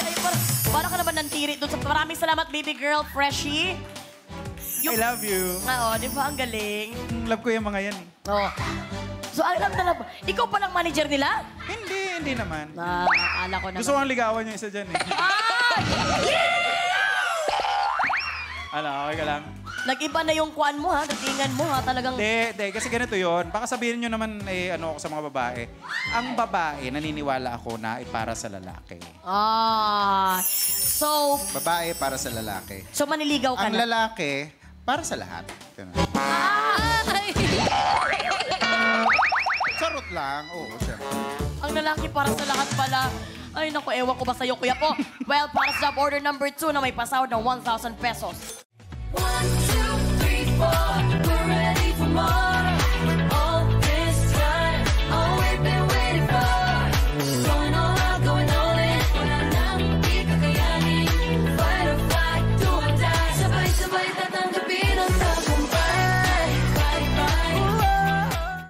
Ay, para ka naman nantiri doon. Maraming salamat, baby girl, Freshie. I love you. Oo, di ba? Ang galing. Love ko yung mga yan. Oh. So, alam na lang, ikaw palang manager nila? Hindi naman. Akala ko naman. Gusto kong ligawan yung isa dyan eh. Ano, okay ka lang? Nag-iba na yung kuan mo, ha? Datingan mo, ha? Talagang... Hindi. Kasi ganito yon. Baka sabihin nyo naman, ano ako sa mga babae. Ang babae, naniniwala ako na para sa lalaki. So... Babae para sa lalaki. So, maniligaw ka Ang na? lalaki, para sa lahat. Ganun. Charot lang. Oo, siyempre. Ang lalaki para sa lahat pala. Ay, naku, ewan ko ba sa'yo, kuya po? Well, para sa job order number 2 na may pasahod ng 1,000 pesos. 1, 2, 3, 4, we're ready for more.